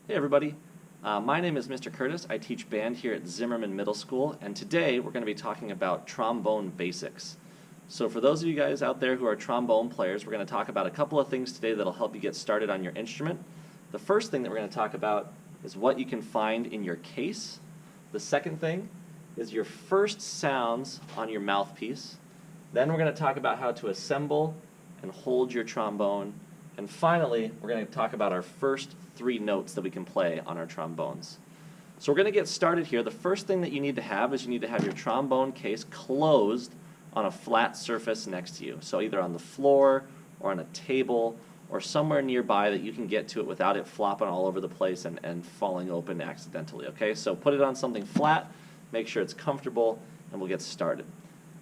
Hey everybody, my name is Mr. Curtis. I teach band here at Zimmerman Middle School, and today we're going to be talking about trombone basics. So for those of you guys out there who are trombone players, we're going to talk about a couple of things today that'll help you get started on your instrument. The first thing that we're going to talk about is what you can find in your case. The second thing is your first sounds on your mouthpiece. Then we're going to talk about how to assemble and hold your trombone. And finally, we're going to talk about our first 3 notes that we can play on our trombones. So we're going to get started here. The first thing that you need to have is you need to have your trombone case closed on a flat surface next to you. So either on the floor or on a table or somewhere nearby that you can get to it without it flopping all over the place and falling open accidentally. Okay, so put it on something flat, make sure it's comfortable, and we'll get started.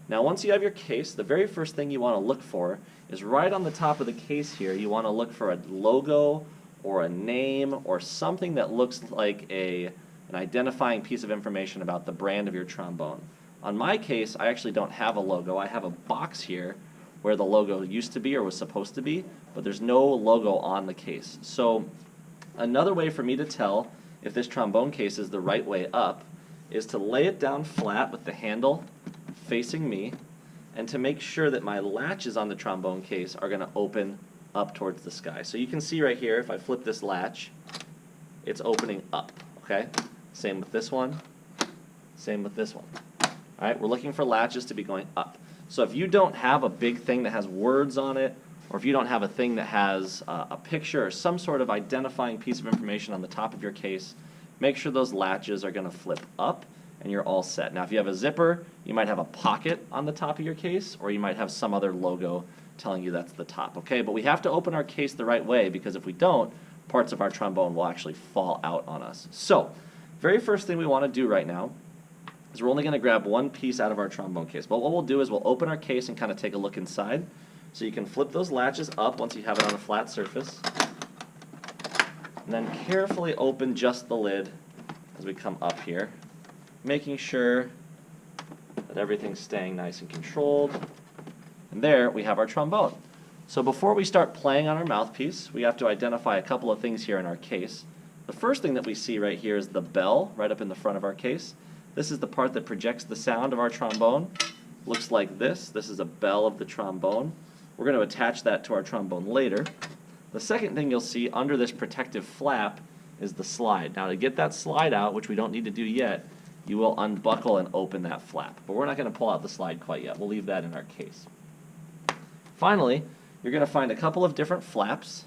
Now once you have your case, the very first thing you want to look for is right on the top of the case here. You want to look for a logo or a name or something that looks like an identifying piece of information about the brand of your trombone. On my case, I actually don't have a logo. I have a box here where the logo used to be or was supposed to be, but there's no logo on the case. So another way for me to tell if this trombone case is the right way up is to lay it down flat with the handle facing me, and to make sure that my latches on the trombone case are going to open up towards the sky. So you can see right here, if I flip this latch, it's opening up, okay? Same with this one, same with this one. All right, we're looking for latches to be going up. So if you don't have a big thing that has words on it, or if you don't have a thing that has a picture or some sort of identifying piece of information on the top of your case, make sure those latches are going to flip up and you're all set. Now if you have a zipper, you might have a pocket on the top of your case, or you might have some other logo telling you that's the top, okay? But we have to open our case the right way, because if we don't, parts of our trombone will actually fall out on us. So, very first thing we want to do right now is we're only going to grab one piece out of our trombone case. But what we'll do is we'll open our case and kind of take a look inside. So you can flip those latches up once you have it on a flat surface, and then carefully open just the lid as we come up here, making sure that everything's staying nice and controlled. And there we have our trombone. So before we start playing on our mouthpiece, we have to identify a couple of things here in our case. The first thing that we see right here is the bell right up in the front of our case. This is the part that projects the sound of our trombone. Looks like this. This is a bell of the trombone. We're going to attach that to our trombone later. The second thing you'll see under this protective flap is the slide. Now to get that slide out, which we don't need to do yet, you will unbuckle and open that flap. But we're not going to pull out the slide quite yet. We'll leave that in our case. Finally, you're going to find a couple of different flaps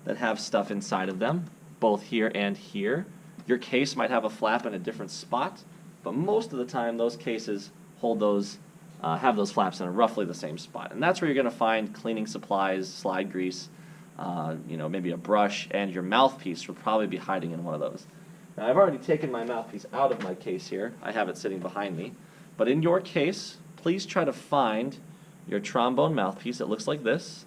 that have stuff inside of them, both here and here. Your case might have a flap in a different spot, but most of the time those cases hold those, have those flaps in roughly the same spot. And that's where you're going to find cleaning supplies, slide grease, maybe a brush, and your mouthpiece will probably be hiding in one of those. Now I've already taken my mouthpiece out of my case here. I have it sitting behind me. But in your case, please try to find your trombone mouthpiece. It looks like this.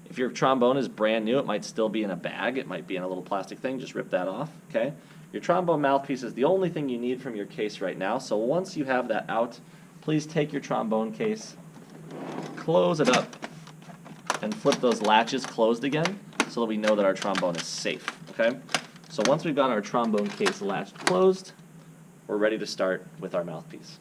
If your trombone is brand new, it might still be in a bag. It might be in a little plastic thing. Just rip that off, okay? Your trombone mouthpiece is the only thing you need from your case right now. So once you have that out, please take your trombone case, close it up, and flip those latches closed again so that we know that our trombone is safe, okay? So once we've got our trombone case latched closed, we're ready to start with our mouthpiece.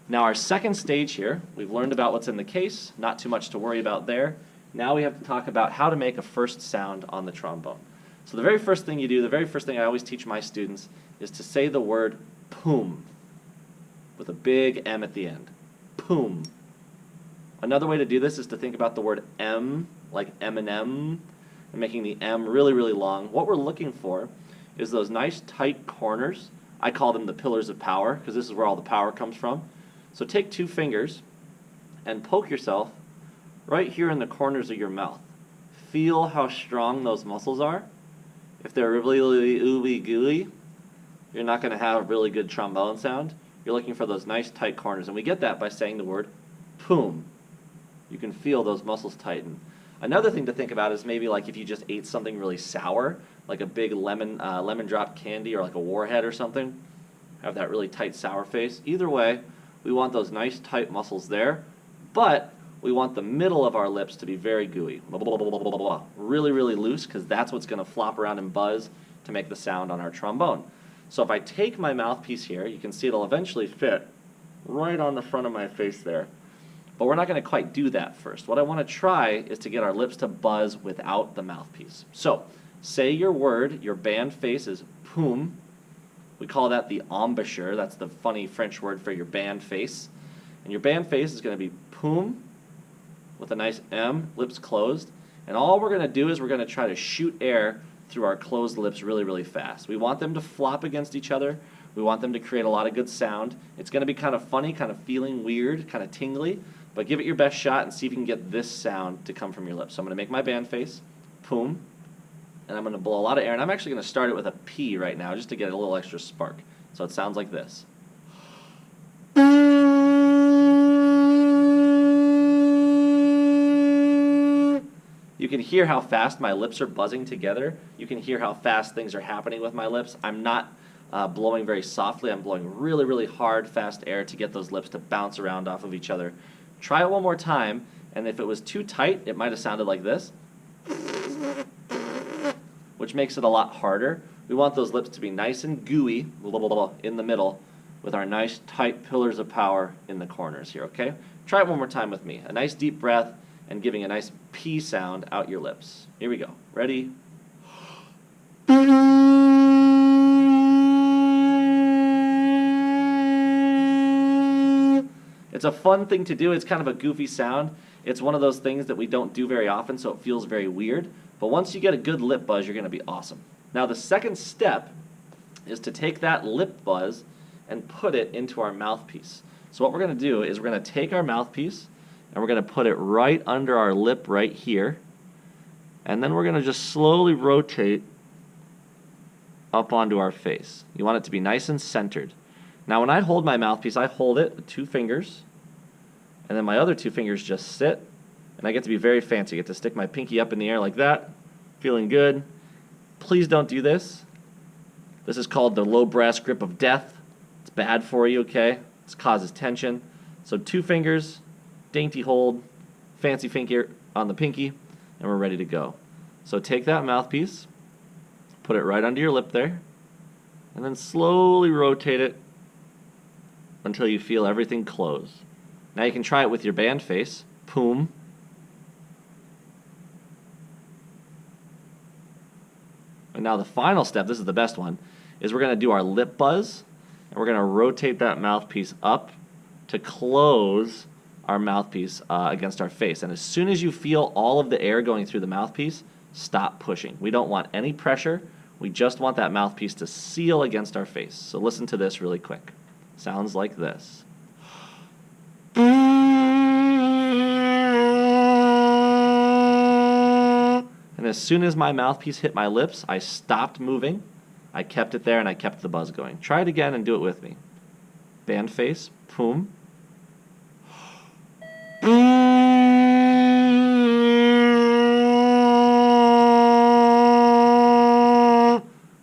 Now our second stage here, we've learned about what's in the case, not too much to worry about there. Now we have to talk about how to make a first sound on the trombone. So the very first thing you do, the very first thing I always teach my students is to say the word poom with a big M at the end. Poom. Another way to do this is to think about the word M, like M&M, and making the M really, really long. What we're looking for is those nice tight corners. I call them the pillars of power, because this is where all the power comes from. So take 2 fingers and poke yourself right here in the corners of your mouth. Feel how strong those muscles are. If they're really, really ooey gooey, you're not going to have a really good trombone sound. You're looking for those nice tight corners, and we get that by saying the word poom. You can feel those muscles tighten. Another thing to think about is maybe like if you just ate something really sour, like a big lemon drop candy or like a Warhead or something, have that really tight sour face. Either way, we want those nice tight muscles there, but we want the middle of our lips to be very gooey. Blah, blah, blah, blah, blah, blah. Really, really loose, because that's what's going to flop around and buzz to make the sound on our trombone. So if I take my mouthpiece here, you can see it'll eventually fit right on the front of my face there. But we're not going to quite do that first. What I want to try is to get our lips to buzz without the mouthpiece. So, say your word, your band face is poum. We call that the embouchure. That's the funny French word for your band face. And your band face is going to be poum with a nice M, lips closed. And all we're going to do is we're going to try to shoot air through our closed lips really, really fast. We want them to flop against each other. We want them to create a lot of good sound. It's going to be kind of funny, kind of feeling weird, kind of tingly. But give it your best shot and see if you can get this sound to come from your lips. So I'm going to make my band face, poum, and I'm going to blow a lot of air. And I'm actually going to start it with a P right now just to get a little extra spark. So it sounds like this. You can hear how fast my lips are buzzing together. You can hear how fast things are happening with my lips. I'm not blowing very softly. I'm blowing really, really hard, fast air to get those lips to bounce around off of each other. Try it one more time, and if it was too tight, it might have sounded like this, which makes it a lot harder. We want those lips to be nice and gooey in the middle with our nice tight pillars of power in the corners here, okay? Try it one more time with me. A nice deep breath and giving a nice P sound out your lips. Here we go. Ready? It's a fun thing to do. It's kind of a goofy sound. It's one of those things that we don't do very often, so it feels very weird. But once you get a good lip buzz, you're going to be awesome. Now the second step is to take that lip buzz and put it into our mouthpiece. So what we're going to do is we're going to take our mouthpiece and we're going to put it right under our lip right here. And then we're going to just slowly rotate up onto our face. You want it to be nice and centered. Now when I hold my mouthpiece, I hold it with 2 fingers, and then my other 2 fingers just sit, and I get to be very fancy. I get to stick my pinky up in the air like that, feeling good. Please don't do this. This is called the low brass grip of death. It's bad for you, okay? This causes tension. So 2 fingers, dainty hold, fancy finger on the pinky, and we're ready to go. So take that mouthpiece, put it right under your lip there, and then slowly rotate it until you feel everything close. Now you can try it with your band face, poum. And now the final step, this is the best one, is we're going to do our lip buzz, and we're going to rotate that mouthpiece up to close our mouthpiece against our face. And as soon as you feel all of the air going through the mouthpiece, stop pushing. We don't want any pressure. We just want that mouthpiece to seal against our face. So listen to this really quick. Sounds like this. And as soon as my mouthpiece hit my lips, I stopped moving, I kept it there, and I kept the buzz going. Try it again and do it with me. Band face, poum.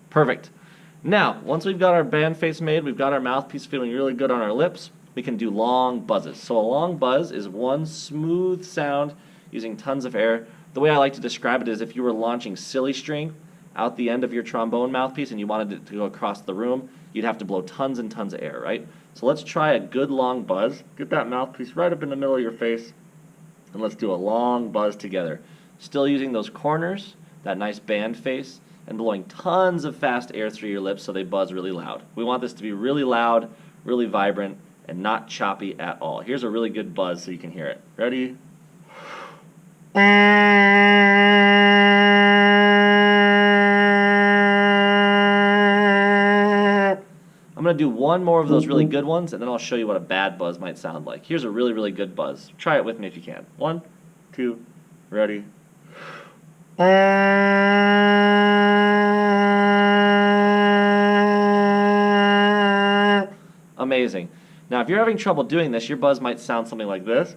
Perfect. Now, once we've got our band face made, we've got our mouthpiece feeling really good on our lips, we can do long buzzes. So a long buzz is one smooth sound using tons of air. The way I like to describe it is if you were launching silly string out the end of your trombone mouthpiece and you wanted it to go across the room, you'd have to blow tons and tons of air, right? So let's try a good long buzz. Get that mouthpiece right up in the middle of your face, and let's do a long buzz together. Still using those corners, that nice band face, and blowing tons of fast air through your lips so they buzz really loud. We want this to be really loud, really vibrant, and not choppy at all. Here's a really good buzz so you can hear it. Ready? I'm going to do one more of those really good ones, and then I'll show you what a bad buzz might sound like. Here's a really, really good buzz. Try it with me if you can. 1, 2, ready? Amazing. Now, if you're having trouble doing this, your buzz might sound something like this.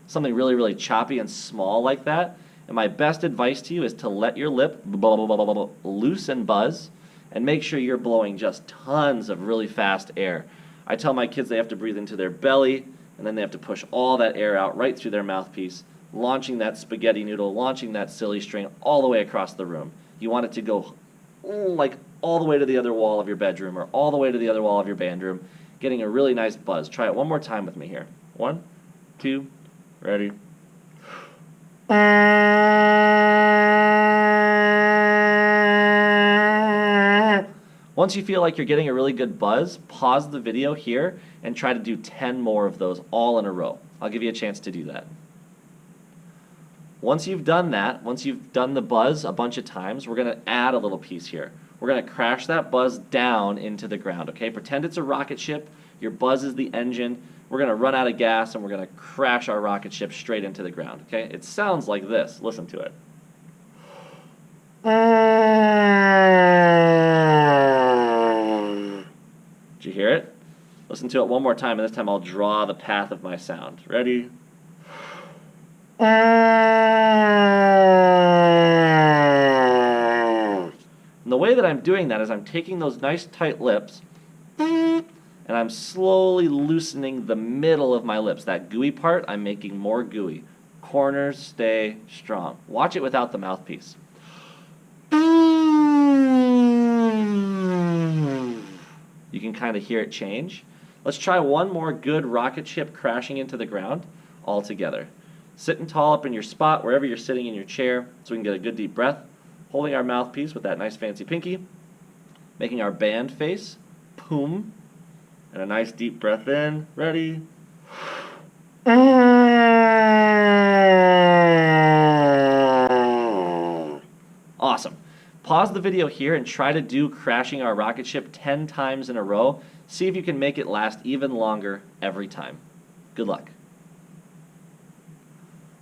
Something really, really choppy and small like that. And my best advice to you is to let your lip loose and buzz, and make sure you're blowing just tons of really fast air. I tell my kids they have to breathe into their belly, and then they have to push all that air out right through their mouthpiece, launching that spaghetti noodle, launching that silly string all the way across the room. You want it to go like all the way to the other wall of your bedroom or all the way to the other wall of your band room, getting a really nice buzz. Try it one more time with me here. 1, 2, ready. Once you feel like you're getting a really good buzz, pause the video here and try to do 10 more of those all in a row. I'll give you a chance to do that. Once you've done that, once you've done the buzz a bunch of times, we're going to add a little piece here. We're going to crash that buzz down into the ground, okay? Pretend it's a rocket ship. Your buzz is the engine. We're going to run out of gas and we're going to crash our rocket ship straight into the ground, okay? It sounds like this. Listen to it. Did you hear it? Listen to it one more time, and this time I'll draw the path of my sound. Ready? And the way that I'm doing that is I'm taking those nice tight lips and I'm slowly loosening the middle of my lips. That gooey part, I'm making more gooey. Corners stay strong. Watch it without the mouthpiece. You can kind of hear it change. Let's try one more good rocket ship crashing into the ground all together. Sitting tall up in your spot, wherever you're sitting in your chair, so we can get a good deep breath. Holding our mouthpiece with that nice fancy pinky. Making our band face. Boom. And a nice deep breath in. Ready? Awesome. Pause the video here and try to do crashing our rocket ship 10 times in a row. See if you can make it last even longer every time. Good luck.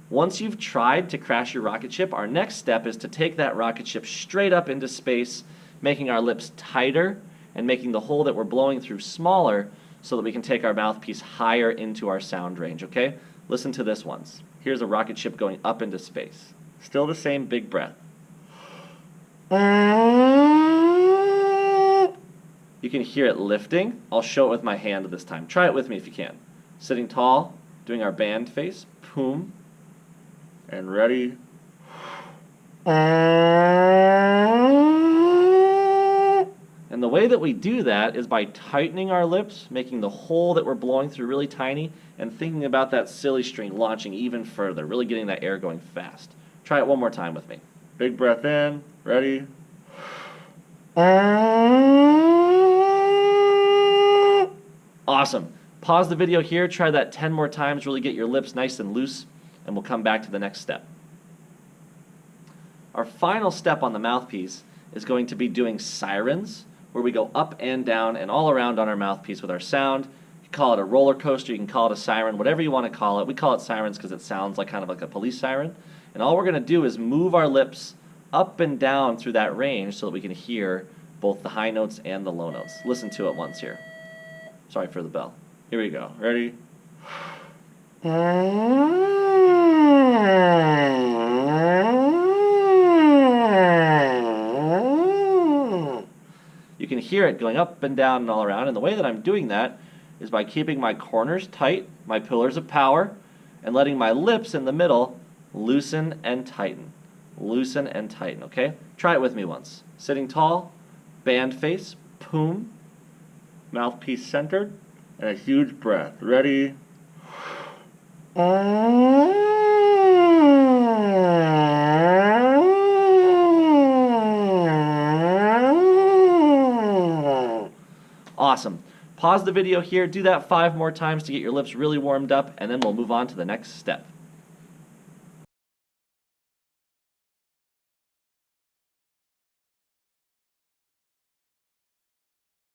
Once you've tried to crash your rocket ship, our next step is to take that rocket ship straight up into space, making our lips tighter and making the hole that we're blowing through smaller so that we can take our mouthpiece higher into our sound range, okay? Listen to this once. Here's a rocket ship going up into space. Still the same big breath. You can hear it lifting. I'll show it with my hand this time. Try it with me if you can. Sitting tall, doing our band face. Boom. And ready. And the way that we do that is by tightening our lips, making the hole that we're blowing through really tiny, and thinking about that silly string launching even further, really getting that air going fast. Try it one more time with me. Big breath in. Ready. Awesome. Pause the video here. Try that 10 more times. Really get your lips nice and loose. And we'll come back to the next step. Our final step on the mouthpiece is going to be doing sirens, where we go up and down and all around on our mouthpiece with our sound. You can call it a roller coaster, you can call it a siren, whatever you want to call it. We call it sirens because it sounds like kind of like a police siren. And all we're going to do is move our lips up and down through that range so that we can hear both the high notes and the low notes. Listen to it once here. Sorry for the bell. Here we go. Ready? You can hear it going up and down and all around, and the way that I'm doing that is by keeping my corners tight, my pillars of power, and letting my lips in the middle loosen and tighten. Loosen and tighten, okay? Try it with me once. Sitting tall, band face, boom, mouthpiece centered, and a huge breath. Ready? Awesome. Pause the video here, do that 5 more times to get your lips really warmed up, and then we'll move on to the next step.